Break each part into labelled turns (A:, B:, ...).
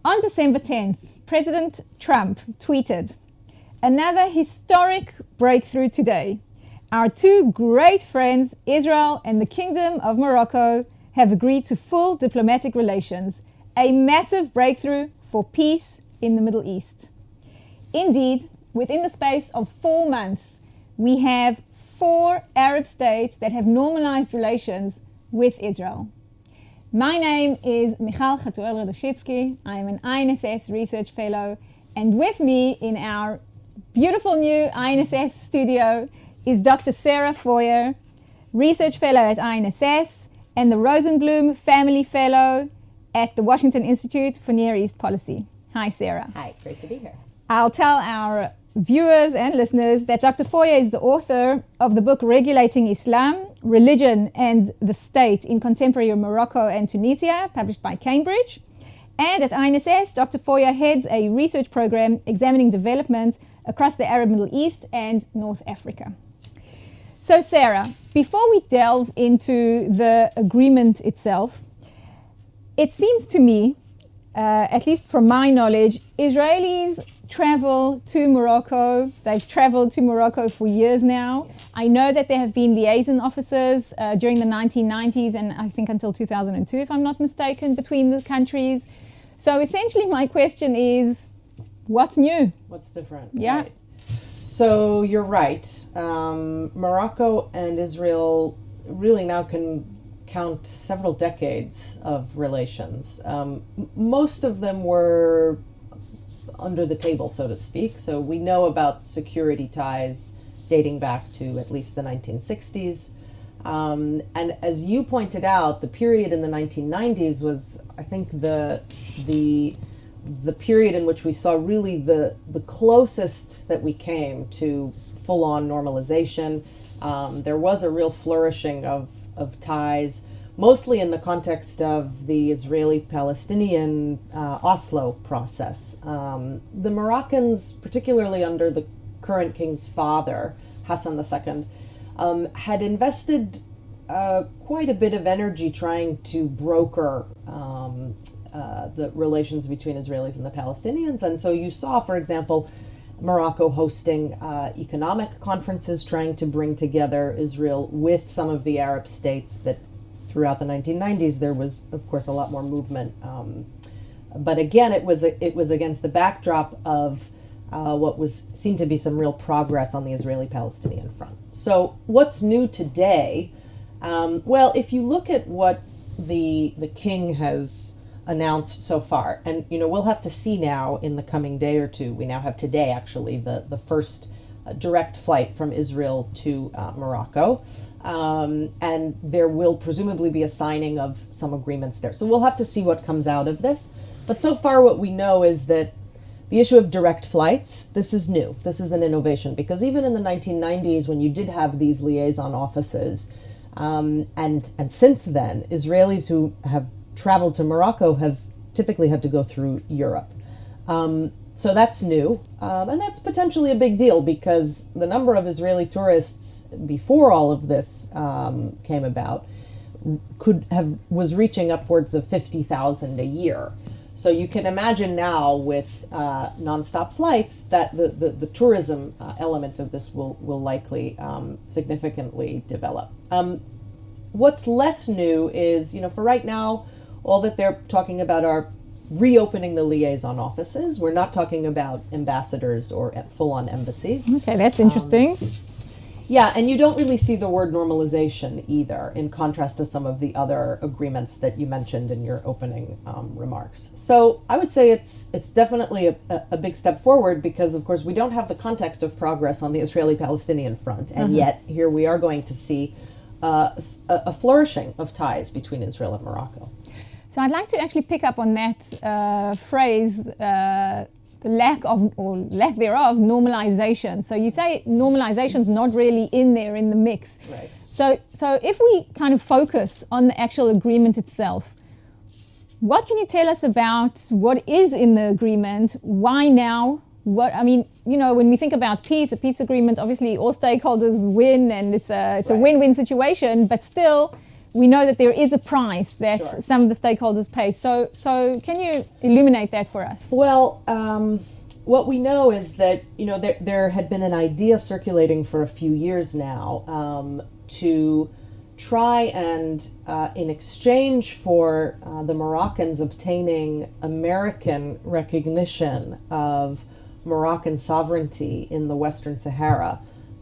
A: On December 10th, President Trump tweeted, "Another historic breakthrough today. Our two great friends, Israel and the Kingdom of Morocco, have agreed to full diplomatic relations, a massive breakthrough for peace in the Middle East." Indeed, within the space of 4 months, we have 4 Arab states that have normalized relations with Israel. My name is Michal Hatuel-Radoshitzky. I am an INSS Research Fellow, and with me in our beautiful new INSS studio is Dr. Sarah Feuer, Research Fellow at INSS and the Rosenblum Family Fellow at the Washington Institute for Near East Policy. Hi, Sarah.
B: Hi, great to be here.
A: I'll tell our viewers and listeners that Dr. Feuer is the author of the book Regulating Islam, Religion and the State in Contemporary Morocco and Tunisia, published by Cambridge. And at INSS, Dr. Feuer heads a research program examining development across the Arab Middle East and North Africa. So Sarah, before we delve into the agreement itself, it seems to me, at least from my knowledge, Israelis travel to Morocco. They've traveled to Morocco for years now. I know that there have been liaison officers during the 1990s and I think until 2002, if I'm not mistaken, between the countries. So essentially my question is, what's new?
B: What's different?
A: Yeah.
B: Right. So you're right. Morocco and Israel really now can count several decades of relations. Most of them were under the table, so to speak. So we know about security ties dating back to at least the 1960s. And as you pointed out, the period in the 1990s was, I think, the period in which we saw really the closest that we came to full-on normalization. There was a real flourishing of ties, mostly in the context of the Israeli-Palestinian Oslo process. The Moroccans, particularly under the current king's father, Hassan II, had invested quite a bit of energy trying to broker the relations between Israelis and the Palestinians. And so you saw, for example, Morocco hosting economic conferences, trying to bring together Israel with some of the Arab states that throughout the 1990s there was, of course, a lot more movement. But again, it was against the backdrop of what was seen to be some real progress on the Israeli-Palestinian front. So what's new today? Well, if you look at what the king has announced so far, and we'll have to see now in the coming day or two. We now have today actually the first direct flight from Israel to Morocco, and there will presumably be a signing of some agreements there. So we'll have to see what comes out of this. But so far what we know is that the issue of direct flights, this is new. This is an innovation, because even in the 1990s, when you did have these liaison offices, and since then, Israelis who have traveled to Morocco have typically had to go through Europe. So that's new, and that's potentially a big deal, because the number of Israeli tourists before all of this came about was reaching upwards of 50,000 a year. So you can imagine now with nonstop flights that the tourism element of this will likely significantly develop. What's less new is, for right now, all that they're talking about are reopening the liaison offices. We're not talking about ambassadors or full-on embassies.
A: Okay, that's interesting.
B: Yeah, and you don't really see the word normalization either, in contrast to some of the other agreements that you mentioned in your opening remarks. So I would say it's definitely a big step forward, because, of course, we don't have the context of progress on the Israeli-Palestinian front, and yet here we are going to see a flourishing of ties between Israel and Morocco.
A: So I'd like to actually pick up on that phrase, the lack of, or lack thereof, normalization. So you say normalization's not really in there in the mix.
B: Right.
A: So if we kind of focus on the actual agreement itself, what can you tell us about what is in the agreement? Why now? When we think about peace, a peace agreement, obviously all stakeholders win, and it's a win-win situation, but still, we know that there is a price that
B: Sure.
A: some of the stakeholders pay. So can you illuminate that for us?
B: Well, what we know is that there had been an idea circulating for a few years now to try and, in exchange for the Moroccans obtaining American recognition of Moroccan sovereignty in the Western Sahara.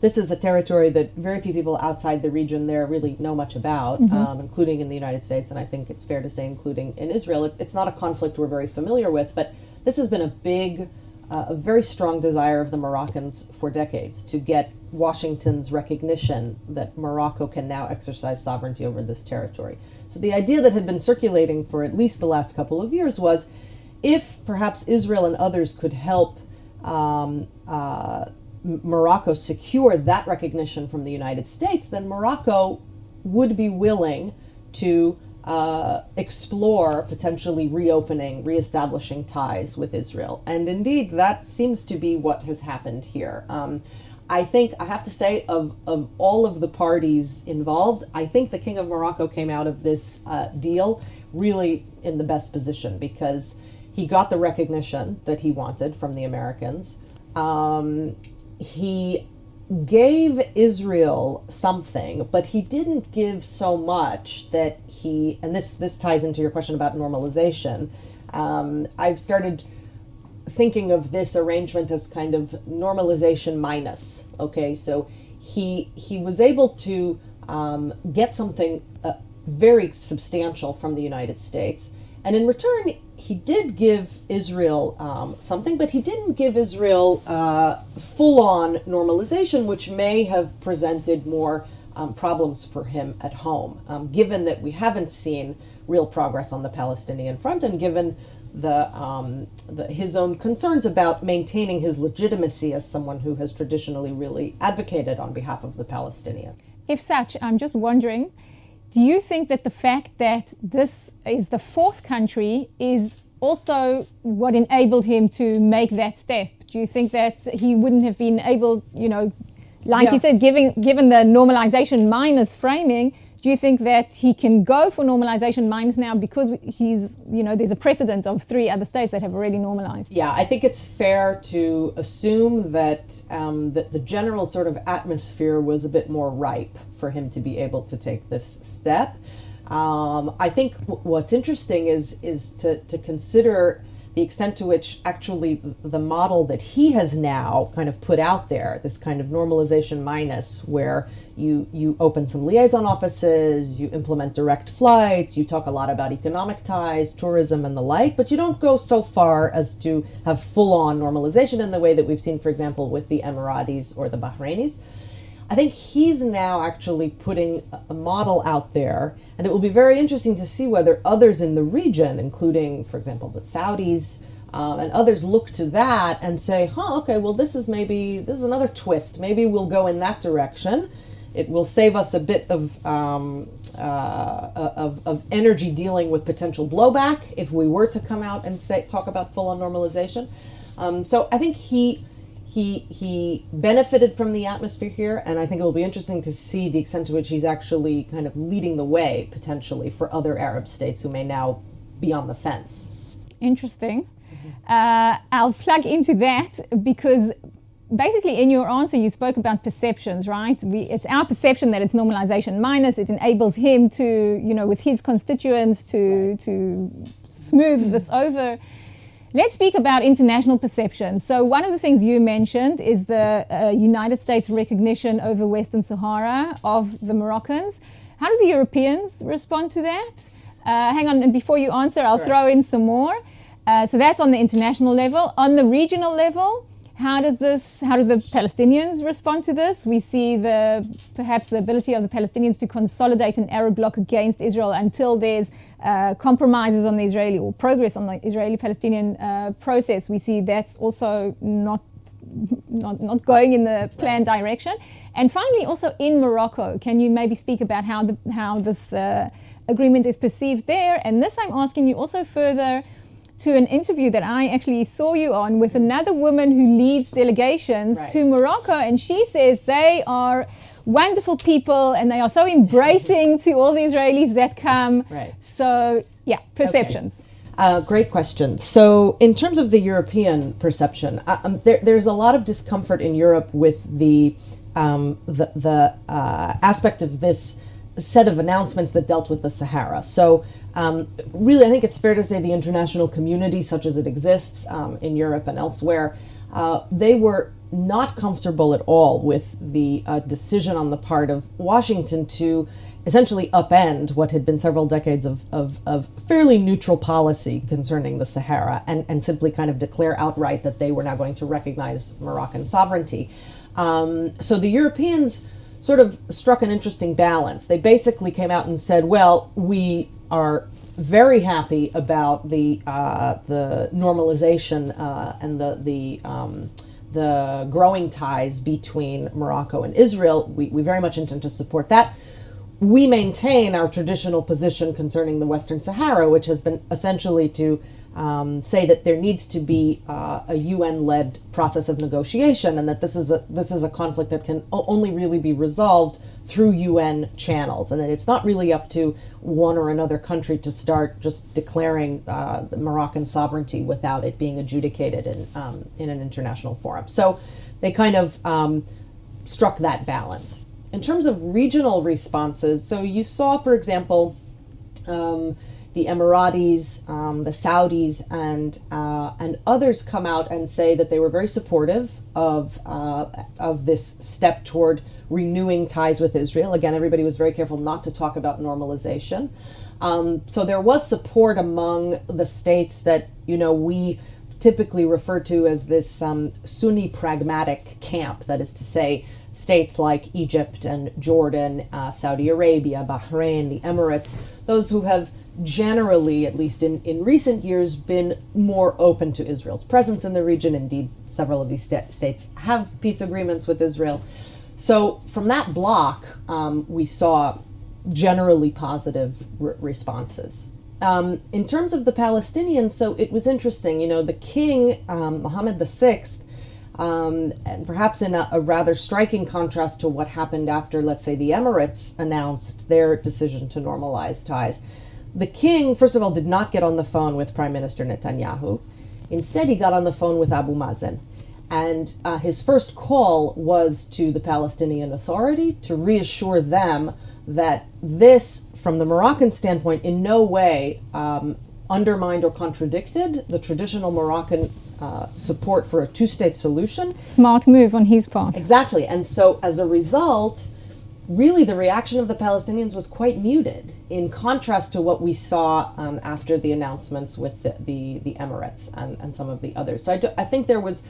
B: This is a territory that very few people outside the region there really know much about, including in the United States, and I think it's fair to say including in Israel. It's not a conflict we're very familiar with, but this has been a very strong desire of the Moroccans for decades to get Washington's recognition that Morocco can now exercise sovereignty over this territory. So the idea that had been circulating for at least the last couple of years was, if perhaps Israel and others could help Morocco secure that recognition from the United States, then Morocco would be willing to explore potentially reestablishing ties with Israel. And indeed, that seems to be what has happened here. I think, I have to say, of all of the parties involved, I think the King of Morocco came out of this deal really in the best position, because he got the recognition that he wanted from the Americans. He gave Israel something, but he didn't give so much that he, and this ties into your question about normalization. I've started thinking of this arrangement as kind of normalization minus. Okay, so he was able to get something very substantial from the United States, and in return he did give Israel something, but he didn't give Israel full-on normalization, which may have presented more problems for him at home, given that we haven't seen real progress on the Palestinian front, and given his own concerns about maintaining his legitimacy as someone who has traditionally really advocated on behalf of the Palestinians.
A: If such, I'm just wondering, do you think that the fact that this is the fourth country is also what enabled him to make that step? Do you think that he wouldn't have been able, like you said, given the normalization minus framing, do you think that he can go for normalization minus now because there's a precedent of 3 other states that have already normalized?
B: Yeah, I think it's fair to assume that that the general sort of atmosphere was a bit more ripe for him to be able to take this step. I think what's interesting is to consider the extent to which actually the model that he has now kind of put out there, this kind of normalization minus, where you open some liaison offices, you implement direct flights, you talk a lot about economic ties, tourism and the like, but you don't go so far as to have full-on normalization in the way that we've seen, for example, with the Emiratis or the Bahrainis. I think he's now actually putting a model out there, and it will be very interesting to see whether others in the region, including, for example, the Saudis and others, look to that and say, okay, well, this is another twist. Maybe we'll go in that direction. It will save us a bit of energy dealing with potential blowback if we were to come out and talk about full-on normalization. So I think he benefited from the atmosphere here, and I think it will be interesting to see the extent to which he's actually kind of leading the way, potentially, for other Arab states who may now be on the fence.
A: Interesting. I'll plug into that because basically in your answer you spoke about perceptions, right? It's our perception that it's normalization minus. It enables him to, with his constituents to smooth this over. Let's speak about international perception. So one of the things you mentioned is the United States recognition over Western Sahara of the Moroccans. How do the Europeans respond to that? Hang on, and before you answer, I'll throw in some more. So that's on the international level. On the regional level, how do the Palestinians respond to this? We see perhaps the ability of the Palestinians to consolidate an Arab bloc against Israel until there's compromises on the Israeli or progress on the Israeli-Palestinian process. We see that's also not going in the planned direction. And finally, also in Morocco, can you maybe speak about how this agreement is perceived there? And this I'm asking you also further to an interview that I actually saw you on with another woman who leads delegations to Morocco, and she says they are wonderful people, and they are so embracing to all the Israelis that come.
B: Right.
A: So, yeah, perceptions.
B: Great question. So, in terms of the European perception, there's a lot of discomfort in Europe with the aspect of this set of announcements that dealt with the Sahara. So, really, I think it's fair to say the international community, such as it exists in Europe and elsewhere, they were not comfortable at all with the decision on the part of Washington to essentially upend what had been several decades of fairly neutral policy concerning the Sahara and simply kind of declare outright that they were now going to recognize Moroccan sovereignty. So the Europeans sort of struck an interesting balance. They basically came out and said, well, we are very happy about the normalization and the growing ties between Morocco and Israel. We very much intend to support that. We maintain our traditional position concerning the Western Sahara, which has been essentially to say that there needs to be a UN-led process of negotiation, and that this is a conflict that can only really be resolved through UN channels, and that it's not really up to one or another country to start just declaring Moroccan sovereignty without it being adjudicated in an international forum. So they kind of struck that balance. In terms of regional responses, so you saw, for example, the Emiratis, the Saudis, and others come out and say that they were very supportive of this step toward renewing ties with Israel. Again, everybody was very careful not to talk about normalization. So there was support among the states that we typically refer to as this Sunni pragmatic camp. That is to say, states like Egypt and Jordan, Saudi Arabia, Bahrain, the Emirates, those who have generally, at least in recent years, been more open to Israel's presence in the region. Indeed, several of these states have peace agreements with Israel. So from that bloc, we saw generally positive responses. In terms of the Palestinians, so it was interesting, the king, Mohamed VI, and perhaps in a rather striking contrast to what happened after, let's say, the Emirates announced their decision to normalize ties. The king, first of all, did not get on the phone with Prime Minister Netanyahu. Instead, he got on the phone with Abu Mazen. And his first call was to the Palestinian Authority to reassure them that this, from the Moroccan standpoint, in no way undermined or contradicted the traditional Moroccan support for a two-state solution.
A: Smart move on his part.
B: Exactly. And so as a result, really the reaction of the Palestinians was quite muted, in contrast to what we saw after the announcements with the Emirates and some of the others. So I think there was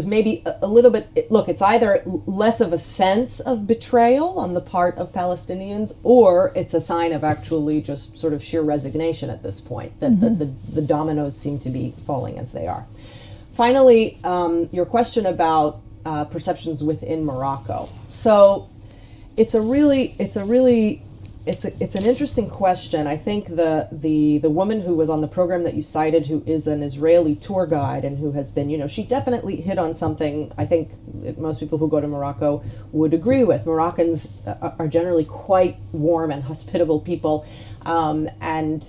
B: maybe a little bit, look, it's either less of a sense of betrayal on the part of Palestinians, or it's a sign of actually just sort of sheer resignation at this point, that the dominoes seem to be falling as they are. Finally, your question about perceptions within Morocco. So it's an interesting question. I think the woman who was on the program that you cited, who is an Israeli tour guide and who has been, she definitely hit on something I think most people who go to Morocco would agree with. Moroccans are generally quite warm and hospitable people, and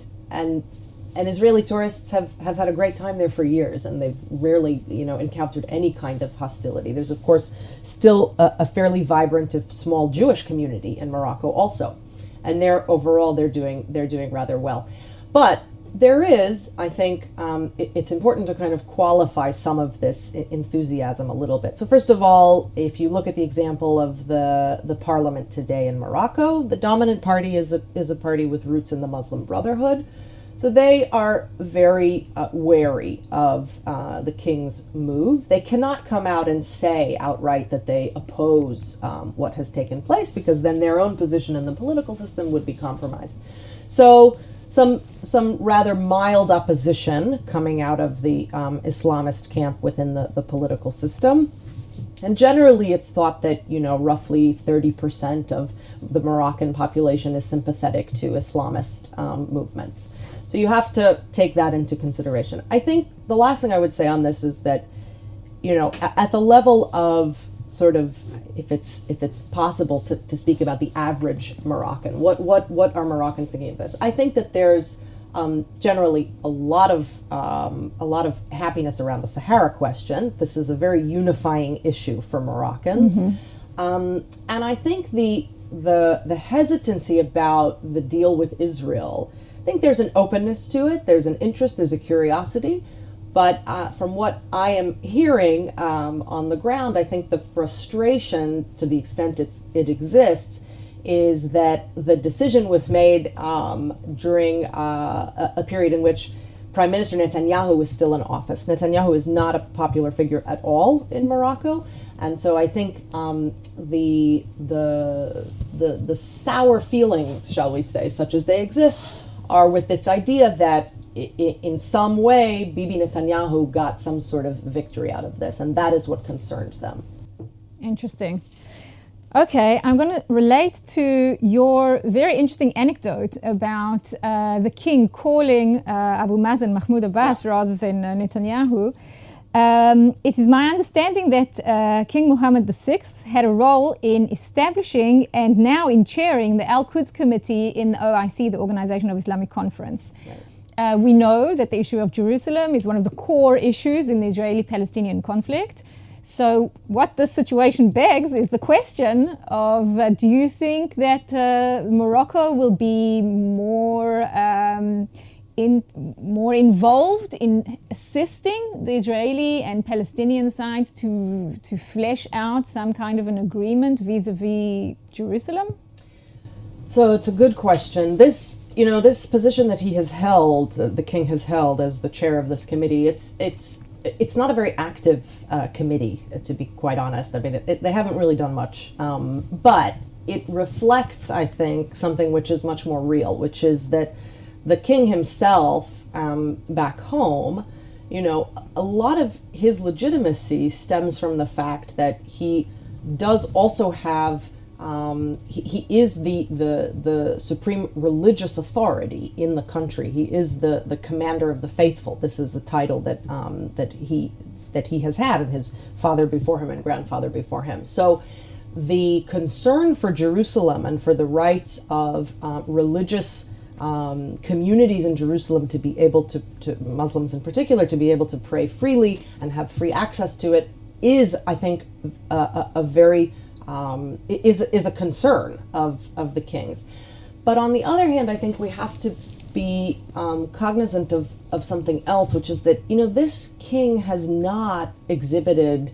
B: Israeli tourists have had a great time there for years, and they've rarely, encountered any kind of hostility. There's, of course, still a fairly vibrant, if small, Jewish community in Morocco also. And overall they're doing rather well. But there is, I think, it's important to kind of qualify some of this enthusiasm a little bit. So first of all, if you look at the example of the parliament today in Morocco, the dominant party is a party with roots in the Muslim Brotherhood. So they are very wary of the king's move. They cannot come out and say outright that they oppose what has taken place, because then their own position in the political system would be compromised. So some rather mild opposition coming out of the Islamist camp within the political system. And generally it's thought that, roughly 30% of the Moroccan population is sympathetic to Islamist movements. So you have to take that into consideration. I think the last thing I would say on this is that, at the level of sort of, if it's possible to speak about the average Moroccan. What are Moroccans thinking of this? I think that there's generally a lot of happiness around the Sahara question. This is a very unifying issue for Moroccans, and I think the hesitancy about the deal with Israel. I think there's an openness to it. There's an interest. There's a curiosity. But from what I am hearing on the ground, I think the frustration, to the extent it exists, is that the decision was made during a period in which Prime Minister Netanyahu was still in office. Netanyahu is not a popular figure at all in Morocco, and so I think the sour feelings, shall we say, such as they exist, are with this idea that in some way, Bibi Netanyahu got some sort of victory out of this, and that is what concerned them.
A: Interesting. Okay, I'm going to relate to your very interesting anecdote about the king calling Abu Mazen Mahmoud Abbas rather than Netanyahu. It is my understanding that King Mohamed VI had a role in establishing and now in chairing the Al-Quds Committee in the OIC, the Organization of Islamic Conference.
B: Right.
A: We know that the issue of Jerusalem is one of the core issues in the Israeli-Palestinian conflict. So what this situation begs is the question of, do you think that Morocco will be more involved in assisting the Israeli and Palestinian sides to flesh out some kind of an agreement vis-a-vis Jerusalem?
B: So it's a good question. This position that he has held, the king has held as the chair of this committee, it's not a very active committee, to be quite honest. I mean, they haven't really done much, but it reflects, I think, something which is much more real, which is that the king himself, back home, a lot of his legitimacy stems from the fact that he does also have. He is the supreme religious authority in the country. He is the commander of the faithful. This is the title that he has had, and his father before him and grandfather before him. So the concern for Jerusalem and for the rights of religious communities in Jerusalem to be able to Muslims in particular, to be able to pray freely and have free access to it is, I think, a very is a concern of the king's. But on the other hand, I think we have to be cognizant of something else, which is that, this king has not exhibited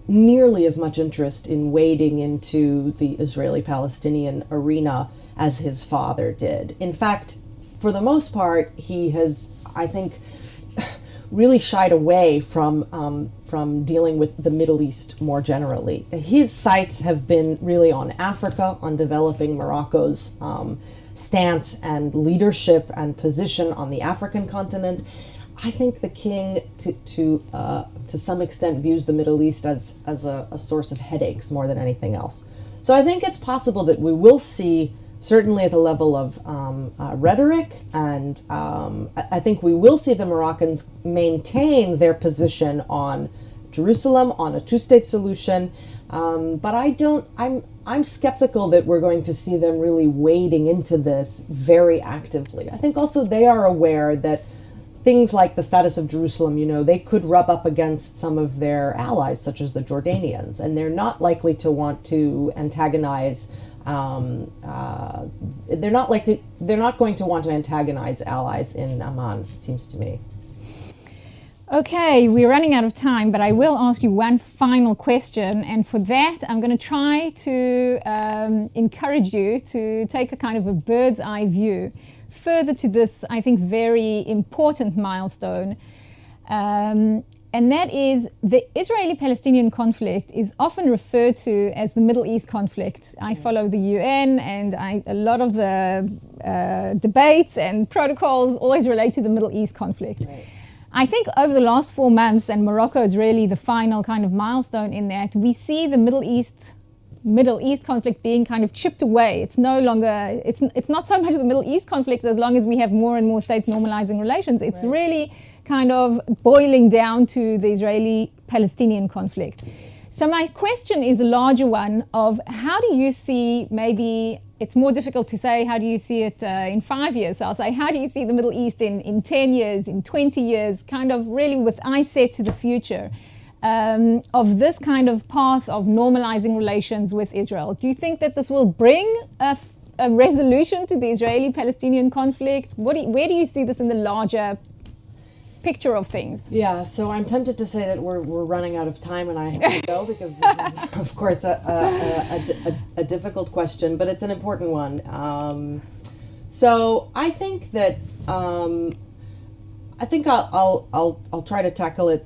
B: nearly as much interest in wading into the Israeli-Palestinian arena as his father did. In fact, for the most part, he has, I think, really shied away from dealing with the Middle East more generally. His sights have been really on Africa, on developing Morocco's stance and leadership and position on the African continent. I think the king, to some extent, views the Middle East as a source of headaches more than anything else. So I think it's possible that we will see, certainly at the level of rhetoric, and I think we will see the Moroccans maintain their position on Jerusalem, on a two-state solution. But I'm skeptical that we're going to see them really wading into this very actively. I think also they are aware that things like the status of Jerusalem, they could rub up against some of their allies, such as the Jordanians, and they're not likely to want to antagonize. They're not going to want to antagonize allies in Amman, it seems to me.
A: Okay, we're running out of time, but I will ask you one final question, and for that I'm going to try to encourage you to take a kind of a bird's eye view further to this, I think, very important milestone. And that is the Israeli-Palestinian conflict is often referred to as the Middle East conflict. I follow the UN, and a lot of the debates and protocols always relate to the Middle East conflict.
B: Right.
A: I think over the last 4 months, and Morocco is really the final kind of milestone in that, we see the Middle East conflict being kind of chipped away. It's no longer, it's not so much the Middle East conflict as long as we have more and more states normalizing relations. It's really kind of boiling down to the Israeli-Palestinian conflict. So my question is a larger one of how do you see, maybe it's more difficult to say, how do you see it in 5 years? So I'll say, how do you see the Middle East in 10 years, in 20 years, kind of really with eyes set to the future of this kind of path of normalizing relations with Israel? Do you think that this will bring a resolution to the Israeli-Palestinian conflict? Where do you see this in the larger picture of things?
B: Yeah, so I'm tempted to say that we're running out of time and I have to go because this is, of course, a difficult question, but it's an important one. So I think that I'll try to tackle it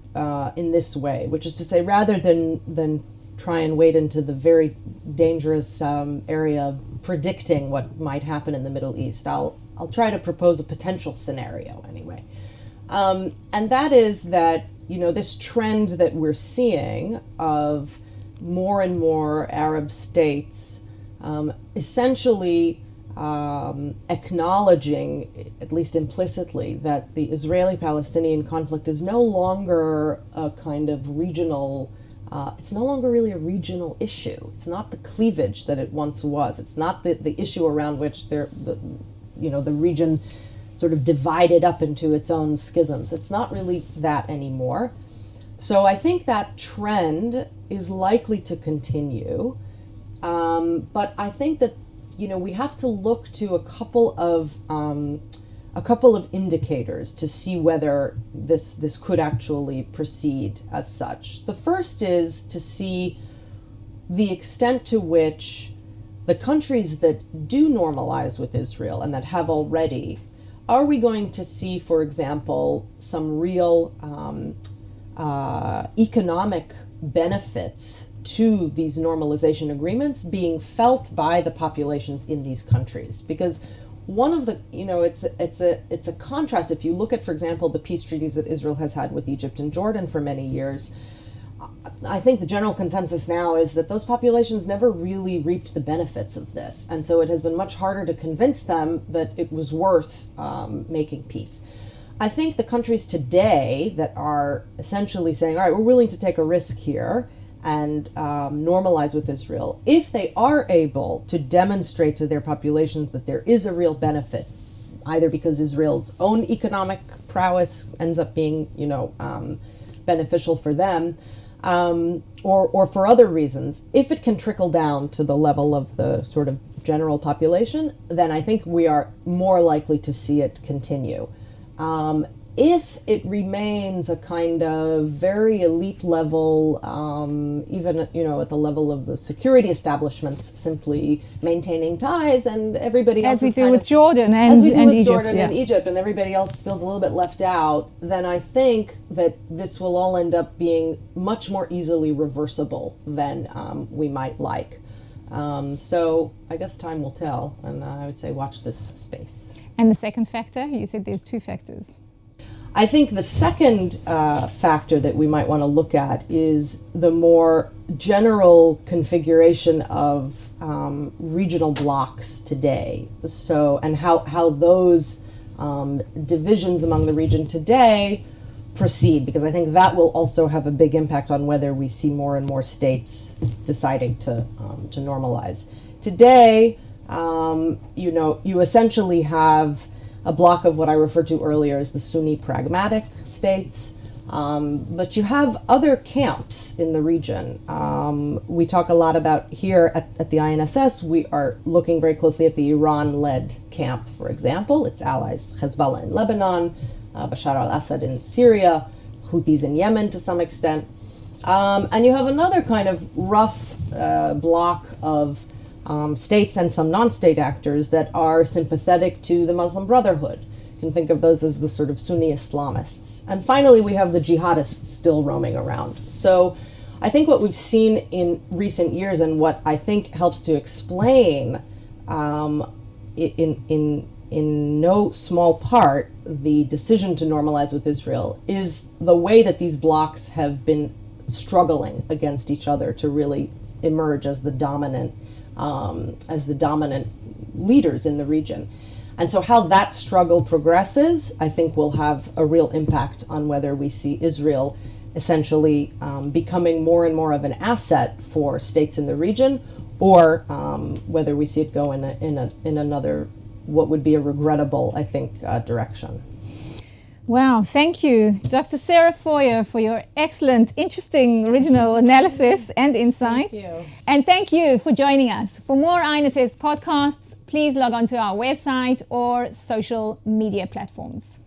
B: in this way, which is to say, rather than try and wade into the very dangerous area of predicting what might happen in the Middle East, I'll try to propose a potential scenario anyway. And that is that, this trend that we're seeing of more and more Arab states essentially acknowledging, at least implicitly, that the Israeli-Palestinian conflict is no longer a kind of regional, it's no longer really a regional issue. It's not the cleavage that it once was. It's not the issue around which the region sort of divided up into its own schisms. It's not really that anymore. So I think that trend is likely to continue. But I think that, we have to look to a couple of indicators to see whether this could actually proceed as such. The first is to see the extent to which the countries that do normalize with Israel and that have already, are we going to see, for example, some real economic benefits to these normalization agreements being felt by the populations in these countries? Because one of the, it's a contrast. If you look at, for example, the peace treaties that Israel has had with Egypt and Jordan for many years, I think the general consensus now is that those populations never really reaped the benefits of this. And so it has been much harder to convince them that it was worth making peace. I think the countries today that are essentially saying, all right, we're willing to take a risk here and normalize with Israel, if they are able to demonstrate to their populations that there is a real benefit, either because Israel's own economic prowess ends up being, beneficial for them, or for other reasons, if it can trickle down to the level of the sort of general population, then I think we are more likely to see it continue. If it remains a kind of very elite level, even at the level of the security establishments, simply maintaining ties, and everybody else,
A: as we do with Jordan and Egypt,
B: Jordan and Egypt, and everybody else feels a little bit left out, then I think that this will all end up being much more easily reversible than we might like. So I guess time will tell, and I would say watch this space.
A: And the second factor, you said there's two factors.
B: I think the second factor that we might want to look at is the more general configuration of regional blocs today. So, and how those divisions among the region today proceed, because I think that will also have a big impact on whether we see more and more states deciding to normalize. Today, you essentially have a block of what I referred to earlier as the Sunni pragmatic states, but you have other camps in the region. We talk a lot about here at the INSS, we are looking very closely at the Iran-led camp, for example. Its allies, Hezbollah in Lebanon, Bashar al-Assad in Syria, Houthis in Yemen to some extent. And you have another kind of rough block of states and some non-state actors that are sympathetic to the Muslim Brotherhood. You can think of those as the sort of Sunni Islamists. And finally, we have the jihadists still roaming around. So I think what we've seen in recent years, and what I think helps to explain in no small part the decision to normalize with Israel, is the way that these blocs have been struggling against each other to really emerge as the dominant leaders in the region. And so how that struggle progresses, I think will have a real impact on whether we see Israel essentially becoming more and more of an asset for states in the region, or whether we see it go in another, what would be a regrettable, I think, direction.
A: Wow, thank you, Dr. Sarah Feuer, for your excellent, interesting, original analysis and insights.
B: Thank you.
A: And thank you for joining us. For more iNotice podcasts, please log on to our website or social media platforms.